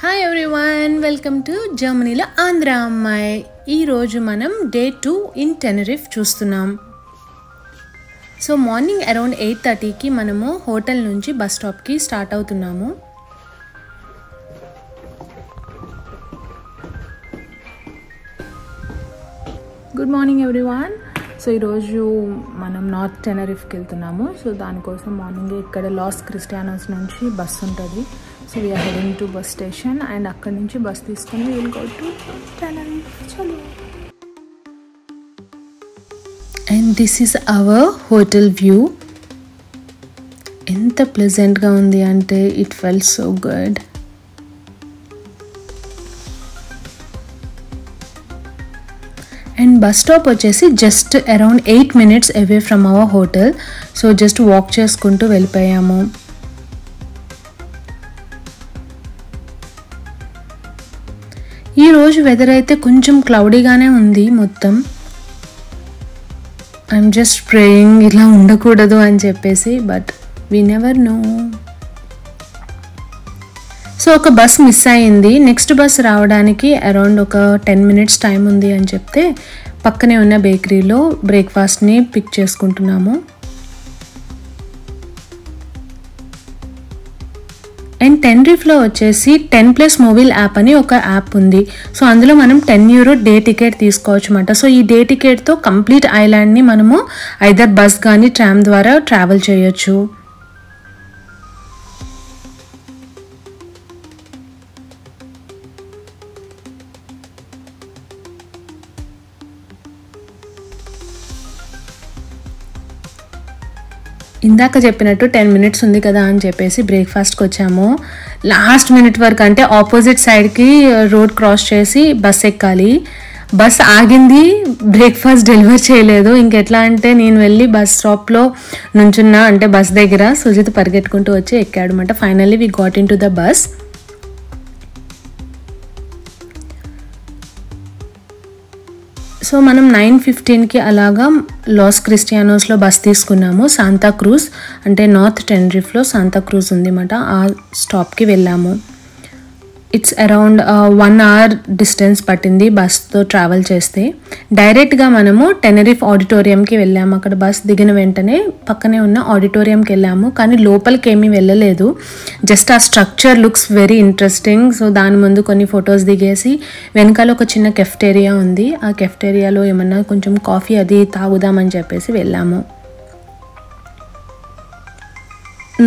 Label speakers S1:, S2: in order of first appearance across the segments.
S1: Hi everyone, welcome to జర్మనీలో ఆంధ్ర అమ్మాయి. ఈరోజు మనం డే 2 ఇన్ టెనరిఫ్ చూస్తున్నాం. సో మార్నింగ్ అరౌండ్ 8:30కి మనము హోటల్ నుంచి బస్ స్టాప్కి స్టార్ట్ అవుతున్నాము. Good morning everyone. సో ఈరోజు మనం నార్త్ టెనరిఫ్కి వెళ్తున్నాము. సో దానికోసం మార్నింగ్ ఇక్కడ లాస్ క్రిస్టియానోస్ నుంచి బస్ ఉంటుంది. So we're heading to bus station and అక్కడి నుంచి బస్ తీసుకొని విల్ గో టు టెనరిఫ్. చలో. And this is our hotel view. ఎంత ప్లెజెంట్గా ఉంది అంటే it fell so good. And bus stop వచ్చేసి just around 8 minutes away from our hotel. So just walk చేసుకుంటూ వెళ్ళిపోయాము. ఈరోజు వెదర్ అయితే కొంచెం క్లౌడీగానే ఉంది మొత్తం. ఐఎమ్ జస్ట్ ప్రేయింగ్ ఇలా ఉండకూడదు అని చెప్పేసి, but we never know. So ఒక బస్ మిస్ అయ్యింది. నెక్స్ట్ బస్ రావడానికి అరౌండ్ ఒక 10 minutes టైం ఉంది అని చెప్తే పక్కనే ఉన్న బేకరీలో బ్రేక్ఫాస్ట్ని పిక్ చేసుకుంటున్నాము. అండ్ టెనరిఫ్లో వచ్చేసి 10+ మూవీల్ యాప్ అని ఒక యాప్ ఉంది. సో అందులో మనం €10 డే టికెట్ తీసుకోవచ్చు అన్నమాట. సో ఈ డే టికెట్తో కంప్లీట్ ఐలాండ్ని మనము ఐదర్ బస్ కానీ ట్రామ్ ద్వారా ట్రావెల్ చేయొచ్చు. ఇందాక చెప్పినట్టు 10 minutes ఉంది కదా అని చెప్పేసి బ్రేక్ఫాస్ట్కి వచ్చాము. లాస్ట్ మినిట్ వరకు, అంటే ఆపోజిట్ సైడ్కి రోడ్ క్రాస్ చేసి బస్ ఎక్కాలి. బస్ ఆగింది, బ్రేక్ఫాస్ట్ డెలివర్ చేయలేదు. ఇంకెట్లా అంటే నేను వెళ్ళి బస్ స్టాప్లో నుంచున్నా, అంటే బస్ దగ్గర. సుజిత్ పరిగెట్టుకుంటూ వచ్చి ఎక్కాడు అనమాట. Finally we got in to the bus. So మనం 9:15కి అలాగా లాస్ క్రిస్టియానోస్లో బస్ తీసుకున్నాము. శాంతా క్రూజ్, అంటే నార్త్ టెనరిఫ్లో శాంతా క్రూజ్ ఉంది అన్నమాట. ఆ స్టాప్కి వెళ్ళాము. ఇట్స్ అరౌండ్ 1 hour డిస్టెన్స్ పట్టింది బస్తో ట్రావెల్ చేస్తే. డైరెక్ట్గా మనము టెనరిఫ్ ఆడిటోరియంకి వెళ్ళాము. అక్కడ బస్ దిగిన వెంటనే పక్కనే ఉన్న ఆడిటోరియంకి వెళ్ళాము. కానీ లోపలికి ఏమీ వెళ్ళలేదు. జస్ట్ ఆ structure looks very interesting. So దాని ముందు కొన్ని ఫొటోస్ దిగేసి వెనకాల ఒక చిన్న కెఫ్టేరియా ఉంది. ఆ కెఫ్టేరియాలో ఏమన్నా కొంచెం కాఫీ అది తాగుదామని చెప్పేసి వెళ్ళాము.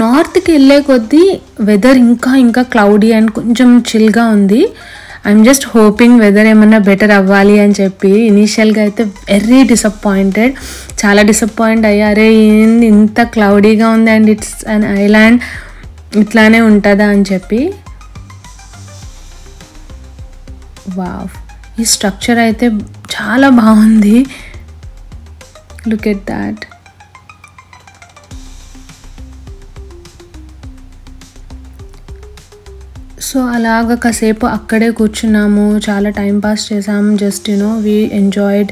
S1: నార్త్కి వెళ్ళే కొద్దీ వెదర్ ఇంకా క్లౌడీ అండ్ కొంచెం చిల్గా ఉంది. ఐఎమ్ జస్ట్ హోపింగ్ వెదర్ ఏమన్నా బెటర్ అవ్వాలి అని చెప్పి. ఇనీషియల్గా అయితే వెరీ డిసప్పాయింటెడ్, చాలా డిసప్పాయింట్ అయ్యారే, ఇంత క్లౌడీగా ఉంది అండ్ ఇట్స్ అన్ ఐలాండ్, ఇట్లానే ఉంటుందా అని చెప్పి. వావ్, ఈ స్ట్రక్చర్ అయితే చాలా బాగుంది. Look at that. సో అలాగ కాసేపు అక్కడే కూర్చున్నాము, చాలా టైం పాస్ చేసాము. Just we enjoyed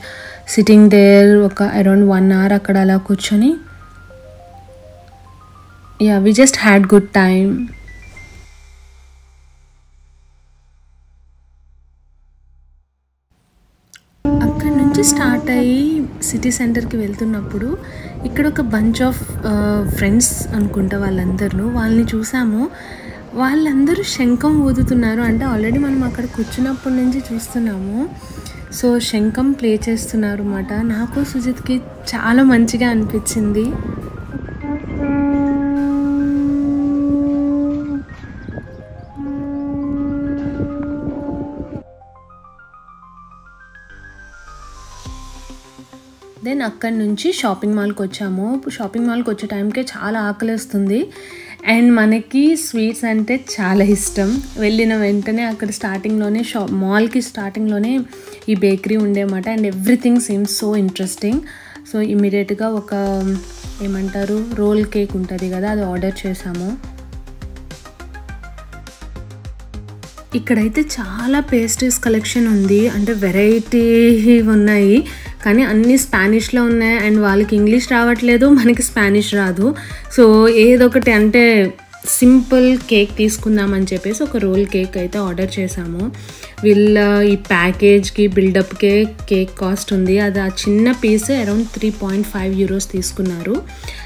S1: sitting there. ఒక అరౌండ్ 1 hour అక్కడ అలా కూర్చొని we just had good time. అక్కడి నుంచి స్టార్ట్ అయ్యి సిటీ సెంటర్కి వెళ్తున్నప్పుడు ఇక్కడ ఒక బంచ్ ఆఫ్ ఫ్రెండ్స్ అనుకుంటా వాళ్ళని చూసాము. వాళ్ళందరూ శంఖం ఊదుతున్నారు. అంటే ఆల్రెడీ మనం అక్కడ కూర్చున్నప్పటి నుంచి చూస్తున్నాము. సో శంఖం ప్లే చేస్తున్నారు అన్నమాట. నాకు సుజిత్కి చాలా మంచిగా అనిపించింది. దెన్ అక్కడి నుంచి షాపింగ్ మాల్కి వచ్చాము. షాపింగ్ మాల్కి వచ్చే టైంకే చాలా ఆకలిస్తుంది. అండ్ మనకి స్వీట్స్ అంటే చాలా ఇష్టం. వెళ్ళిన వెంటనే అక్కడ స్టార్టింగ్లోనే మాల్కి స్టార్టింగ్లోనే ఈ బేకరీ ఉండేమాట. And everything seems so interesting. So ఇమీడియట్గా ఒక ఏమంటారు రోల్ కేక్ ఉంటుంది కదా, అది ఆర్డర్ చేసాము. ఇక్కడైతే చాలా పేస్ట్రీస్ కలెక్షన్ ఉంది. అంటే వెరైటీ ఉన్నాయి, కానీ అన్నీ స్పానిష్లో ఉన్నాయి. అండ్ వాళ్ళకి ఇంగ్లీష్ రావట్లేదు, మనకి స్పానిష్ రాదు. సో ఏదొకటి అంటే సింపుల్ కేక్ తీసుకుందామని చెప్పేసి ఒక రోల్ కేక్ అయితే ఆర్డర్ చేసాము. వీళ్ళ ఈ ప్యాకేజ్కి బిల్డప్కే కేక్ కాస్ట్ ఉంది. అది ఆ చిన్న పీస్ అరౌండ్ 3.5 euros తీసుకున్నారు.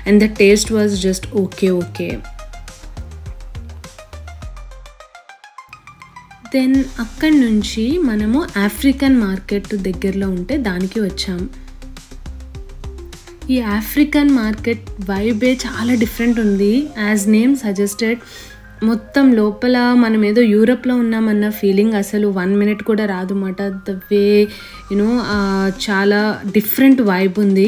S1: And the taste was just okay. Then అక్కడి నుంచి మనము ఆఫ్రికన్ మార్కెట్ దగ్గరలో ఉంటే దానికి వచ్చాం. ఈ ఆఫ్రికన్ మార్కెట్ వైబే చాలా డిఫరెంట్ ఉంది. యాజ్ నేమ్ సజెస్టెడ్, మొత్తం లోపల మనం ఏదో యూరప్లో ఉన్నామన్న ఫీలింగ్ అసలు 1 minute కూడా రాదు అన్నమాట. ద వే చాలా డిఫరెంట్ వైబ్ ఉంది.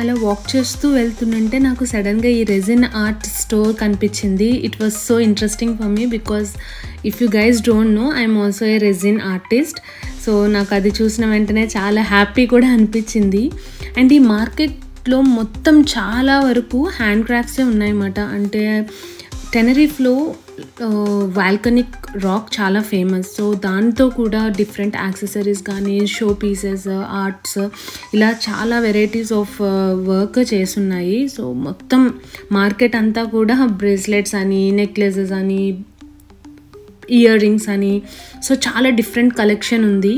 S1: అలా వాక్ చేస్తూ వెళ్తుంటే నాకు సడన్గా ఈ రెజిన్ ఆర్ట్ స్టోర్ కనిపించింది. It was so interesting for me because if you guys don't know I'm also a resin artist. So నాకు అది చూసిన వెంటనే చాలా హ్యాపీ కూడా అనిపించింది. అండ్ ఈ మార్కెట్లో మొత్తం చాలా వరకు హ్యాండ్ క్రాఫ్ట్సే ఉన్నాయన్నమాట. అంటే టెనరీఫ్లో వాల్కనిక్ రాక్ చాలా ఫేమస్. సో దాంతో కూడా డిఫరెంట్ యాక్సెసరీస్ కానీ షో పీసెస్, ఆర్ట్స్, ఇలా చాలా వెరైటీస్ ఆఫ్ వర్క్ చేస్తున్నాయి. సో మొత్తం మార్కెట్ అంతా కూడా బ్రేస్లెట్స్ అని, నెక్లెసెస్ అని, ఇయర్ రింగ్స్ అని, సో చాలా డిఫరెంట్ కలెక్షన్ ఉంది.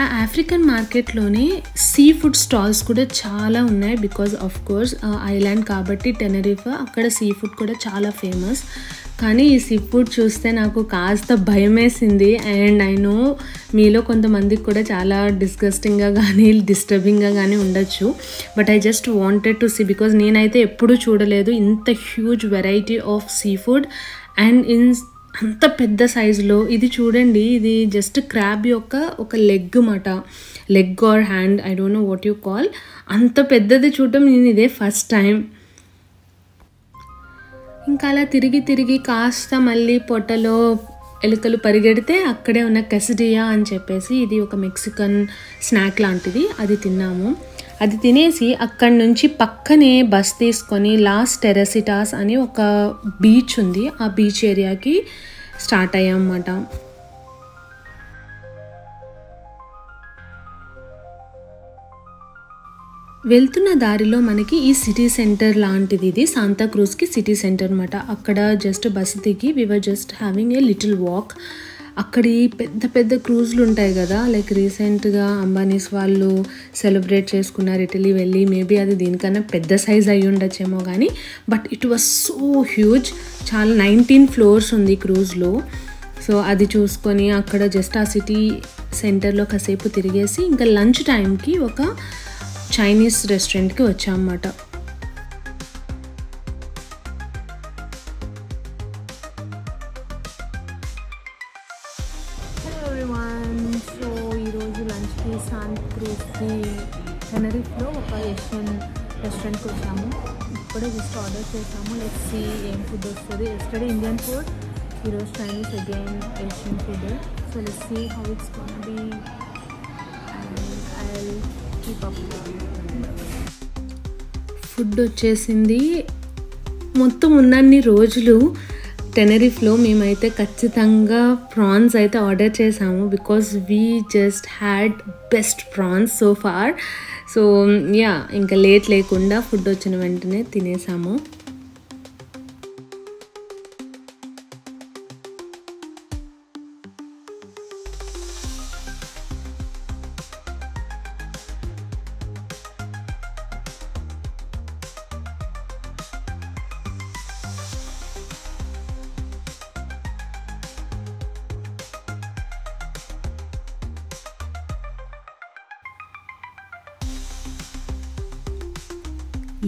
S1: ఆ ఆఫ్రికన్ మార్కెట్లోనే సీ ఫుడ్ స్టాల్స్ కూడా చాలా ఉన్నాయి. బికాజ్ ఆఫ్ కోర్స్ ఐలాండ్ కాబట్టి టెనరీఫ్, అక్కడ సీ ఫుడ్ కూడా చాలా ఫేమస్. కానీ ఈ సీ ఫుడ్ చూస్తే నాకు కాస్త భయం వేసింది. అండ్ ఐ నో మీలో కొంతమందికి కూడా చాలా డిస్గస్టింగ్గా కానీ డిస్టర్బింగ్గా కానీ ఉండొచ్చు. But I just wanted to see, because నేనైతే ఎప్పుడూ చూడలేదు ఇంత huge variety of seafood and అంత పెద్ద సైజులో. ఇది చూడండి, ఇది జస్ట్ క్రాబ్ యొక్క ఒక లెగ్ మాట, leg or hand, I don't know what you call. అంత పెద్దది చూడటం నేను ఇదే ఫస్ట్ టైం. ఇంకా అలా తిరిగి కాస్త మళ్ళీ పొట్టలో ఎలుకలు పరిగెడితే అక్కడే ఉన్న కెసిడియా అని చెప్పేసి, ఇది ఒక మెక్సికన్ స్నాక్ లాంటిది, అది తిన్నాము. అది తినేసి అక్కడి నుంచి పక్కనే బస్ తీసుకొని లాస్ టెరసిటాస్ అని ఒక బీచ్ ఉంది, ఆ బీచ్ ఏరియాకి స్టార్ట్ అయ్యాం అన్నమాట. వెళ్తున్న దారిలో మనకి ఈ సిటీ సెంటర్ లాంటిది, ఇది శాంతాక్రూజ్కి సిటీ సెంటర్ అనమాట. అక్కడ జస్ట్ బస్సు దిగి we were just having a little walk. అక్కడి పెద్ద క్రూజ్లు ఉంటాయి కదా, లైక్ రీసెంట్గా అంబానీస్ వాళ్ళు సెలబ్రేట్ చేసుకున్నారు ఇటలీ వెళ్ళి. మేబీ అది దీనికన్నా పెద్ద సైజ్ అయ్యి ఉండొచ్చేమో కానీ, but it was so huge. చాలా 19 floors ఉంది క్రూజ్లో. సో అది చూసుకొని అక్కడ జస్ట్ ఆ సిటీ సెంటర్లో కాసేపు తిరిగేసి ఇంకా లంచ్ టైంకి ఒక చైనీస్ రెస్టారెంట్కి వచ్చామన్నమాట. సో ఈరోజు లంచ్కి శాంతాక్రూజ్కి టెనరీఫ్లో ఒక ఏషియన్ రెస్టారెంట్కి వచ్చాము. ఇప్పుడే జస్ట్ ఆర్డర్ చేసాము. లెట్స్ సీ ఏం ఫుడ్ వస్తుంది. ఎస్టర్డే ఇండియన్ ఫుడ్, ఈరోజు Chinese, again Asian food. So let's see how it's gonna be and I will keep up. Food వచ్చేసింది. మొత్తం ఉన్నన్ని రోజులు టెనరీఫ్లో మేమైతే ఖచ్చితంగా ప్రాన్స్ అయితే ఆర్డర్ చేసాము. Because we just had best prawns so far. So yeah, ఇంకా లేట్ లేకుండా ఫుడ్ వచ్చిన వెంటనే తినేసాము.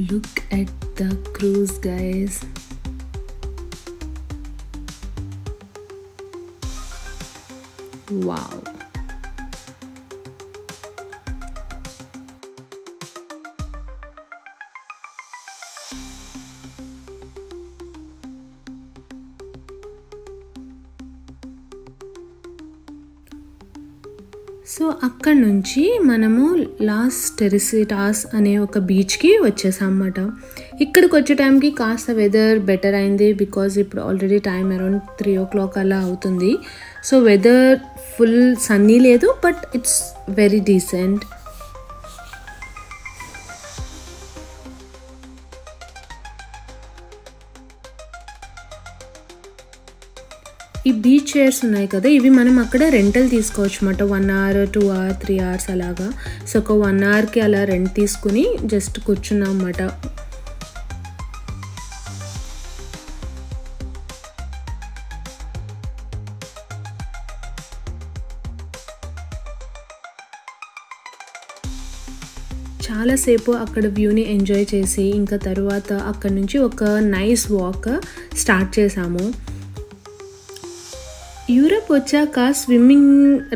S1: Look at the cruise, guys. Wow. So అక్కడ నుంచి మనము లాస్ టెరిసిటాస్ అనే ఒక బీచ్కి వచ్చేసాం అన్నమాట. ఇక్కడికి వచ్చే టైంకి కాస్త వెదర్ బెటర్ అయింది, బికాజ్ ఇప్పుడు ఆల్రెడీ టైం అరౌండ్ 3 o'clock అలా అవుతుంది. సో వెదర్ ఫుల్ సన్నీ లేదు, బట్ ఇట్స్ వెరీ డీసెంట్. ఈ బీచ్ చైర్స్ ఉన్నాయి కదా, ఇవి మనం అక్కడ రెంటల్ తీసుకోవచ్చు అన్నమాట. 1 hour, 2 hour, 3 hours అలాగా. సో ఒక 1 hourకి అలా రెంట్ తీసుకుని జస్ట్ కూర్చున్నాం అన్నమాట. చాలాసేపు అక్కడ వ్యూని ఎంజాయ్ చేసి ఇంకా తర్వాత అక్కడ నుంచి ఒక నైస్ వాక్ స్టార్ట్ చేసాము. యూరప్ వచ్చాక స్విమ్మింగ్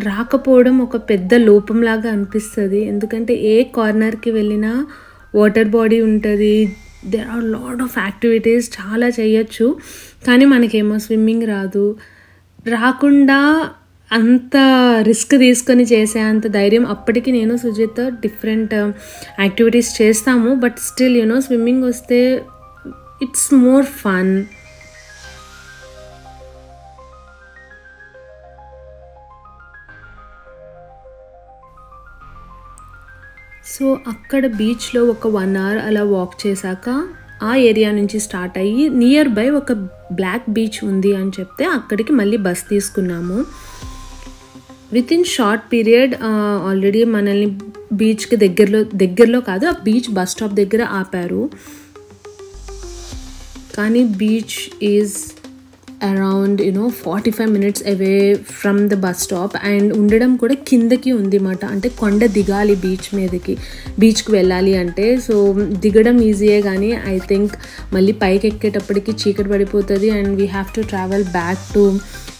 S1: రాకపోవడం ఒక పెద్ద లోపంలాగా అనిపిస్తుంది. ఎందుకంటే ఏ కార్నర్కి వెళ్ళినా వాటర్ బాడీ ఉంటుంది, there are lot of activities, చాలా చేయొచ్చు. కానీ మనకేమో స్విమ్మింగ్ రాకుండా అంత రిస్క్ తీసుకొని చేసే అంత ధైర్యం అప్పటికి నేను సుజిత డిఫరెంట్ యాక్టివిటీస్ చేస్తాము. బట్ స్టిల్ స్విమ్మింగ్ వస్తే ఇట్స్ మోర్ ఫన్. సో అక్కడ బీచ్లో ఒక 1 hour అలా వాక్ చేశాక ఆ ఏరియా నుంచి స్టార్ట్ అయ్యి నియర్ బై ఒక బ్లాక్ బీచ్ ఉంది అని చెప్తే అక్కడికి మళ్ళీ బస్ తీసుకున్నాము. With in short period already మనల్ని బీచ్కి దగ్గరలో కాదు, ఆ బీచ్ బస్ స్టాప్ దగ్గర ఆపారు. కానీ beach is around 45 minutes away from the bus stop. And ఉండడం కూడా కిందకి ఉంది అన్నమాట. అంటే కొండ దిగాలి బీచ్కి వెళ్ళాలి అంటే. సో దిగడం ఈజీయే, కానీ ఐ థింక్ మళ్ళీ పైకి ఎక్కేటప్పటికి చీకటి పడిపోతుంది. And we have to travel back to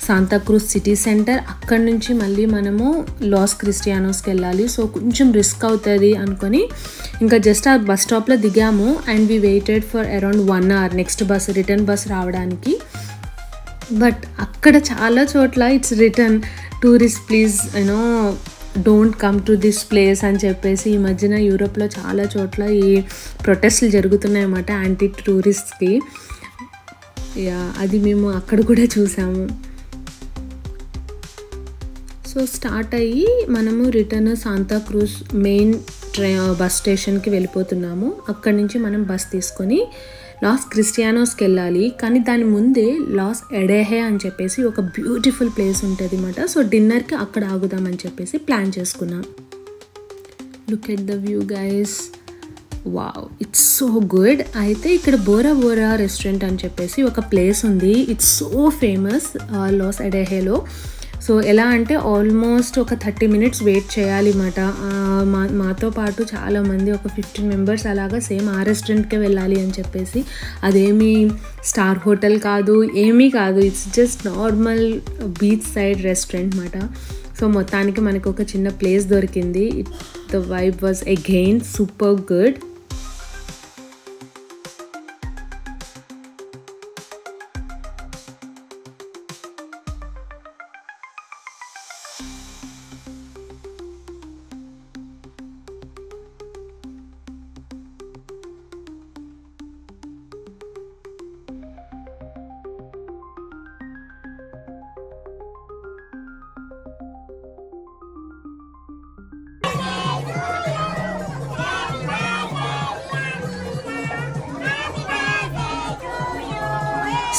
S1: Santa Cruz city centre. అక్కడి నుంచి మళ్ళీ మనము లాస్ క్రిస్టియానోస్కి వెళ్ళాలి. సో కొంచెం రిస్క్ అవుతుంది అనుకొని ఇంకా జస్ట్ ఆ బస్ స్టాప్లో దిగాము. And we waited for around 1 hour next return bus రావడానికి. బట్ అక్కడ చాలా చోట్ల it's return tourist please don't come to this place అని చెప్పేసి ఈ మధ్యన యూరోప్లో చాలా చోట్ల ఈ ప్రొటెస్ట్లు జరుగుతున్నాయి అన్నమాట యాంటీ టూరిస్ట్కి. అది మేము అక్కడ కూడా చూసాము. సో స్టార్ట్ అయ్యి మనము రిటర్న్ శాంతాక్రూజ్ మెయిన్ బస్ స్టేషన్కి వెళ్ళిపోతున్నాము. అక్కడి నుంచి మనం బస్ తీసుకొని లాస్ క్రిస్టియానోస్కి వెళ్ళాలి. కానీ దాని ముందే లాస్ ఎడేహే అని చెప్పేసి ఒక బ్యూటిఫుల్ ప్లేస్ ఉంటుంది అన్నమాట. సో డిన్నర్కి అక్కడ ఆగుదామని చెప్పేసి ప్లాన్ చేసుకున్నాం. Look at the view guys, wow, it's so good. అయితే ఇక్కడ బోరా బోరా రెస్టారెంట్ అని చెప్పేసి ఒక ప్లేస్ ఉంది. ఇట్స్ సో ఫేమస్ లాస్ ఎడేహేలో. సో ఎలా అంటే ఆల్మోస్ట్ ఒక 30 minutes వెయిట్ చేయాలి అన్నమాట. మాతో పాటు చాలామంది ఒక 15 members అలాగా సేమ్ ఆ రెస్టారెంట్కే వెళ్ళాలి అని చెప్పేసి. అదేమీ స్టార్ హోటల్ కాదు, ఏమీ కాదు, it's just normal beach side restaurant అన్నమాట. సో మొత్తానికి మనకు ఒక చిన్న ప్లేస్ దొరికింది. The vibe was again super good.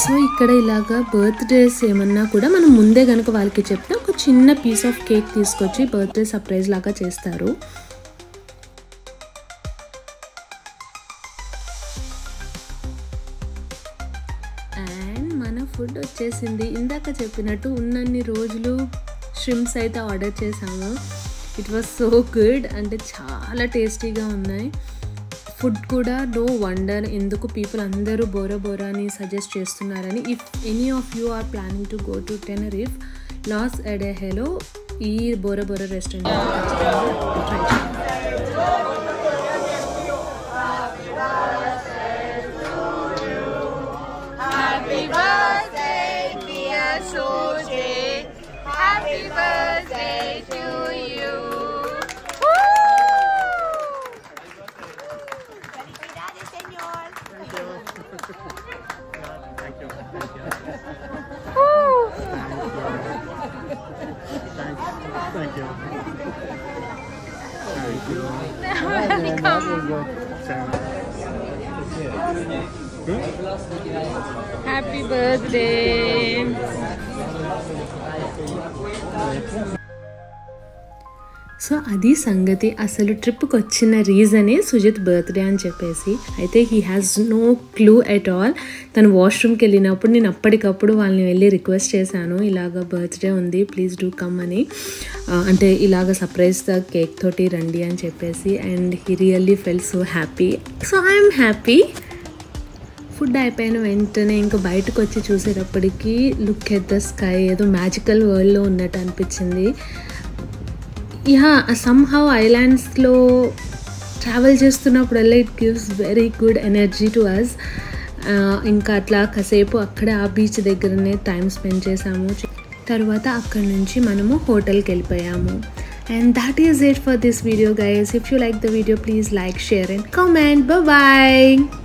S1: So ఇక్కడ ఇలాగా బర్త్డేస్ ఏమన్నా కూడా మనం ముందే కనుక వాళ్ళకి చెప్తే ఒక చిన్న పీస్ ఆఫ్ కేక్ తీసుకొచ్చి బర్త్డే సర్ప్రైజ్ లాగా చేస్తారు. అండ్ మన ఫుడ్ వచ్చేసింది. ఇందాక చెప్పినట్టు ఉన్నన్ని రోజులు షిమ్స్ అయితే ఆర్డర్ చేసాము. ఇట్ వాజ్ సో గుడ్, అంటే చాలా టేస్టీగా ఉన్నాయి. ఫుడ్ కూడా నో వండర్ ఎందుకు పీపుల్ అందరూ బోరా బోరా అని సజెస్ట్ చేస్తున్నారని. If any of you are planning to go to Tenerife Los Adeje ఈ బోరా బోరా రెస్టారెంట్ ట్రై చేయండి.
S2: Happy birthday, dear Suji. Happy birthday to you.
S3: Felicidades, señor.
S4: Thank you. Thank you. Thank you.
S2: Welcome. Happy birthday.
S1: So అది సంగతి. అసలు ట్రిప్కి వచ్చిన రీజనే Sujith birthday అని చెప్పేసి. అయితే he has no clue at all. తను వాష్రూమ్కి వెళ్ళినప్పుడు నేను అప్పటికప్పుడు వాళ్ళని వెళ్ళి రిక్వెస్ట్ చేశాను, ఇలాగ బర్త్డే ఉంది ప్లీజ్ డూ కమ్ అని, అంటే ఇలాగ సర్ప్రైజ్ కేక్ తోటి రండి అని చెప్పేసి. And he really fell so happy. So I'm happy. Food అయిపోయిన వెంటనే ఇంకా బయటకు వచ్చి చూసేటప్పటికి లుక్ ఎట్ ద స్కై, ఏదో మ్యాజికల్ వరల్డ్లో ఉన్నట్టు అనిపించింది. యా సమ్హౌ ఐలాండ్స్లో ట్రావెల్ చేస్తున్నప్పుడల్లా it gives very good energy to us. ఇంకా అట్లా కాసేపు అక్కడే ఆ బీచ్ దగ్గరనే టైం స్పెండ్ చేసాము. తర్వాత అక్కడి నుంచి మనము హోటల్కి వెళ్ళిపోయాము. And that is it for this video guys. If you like the video, please like, share and comment. Bye bye.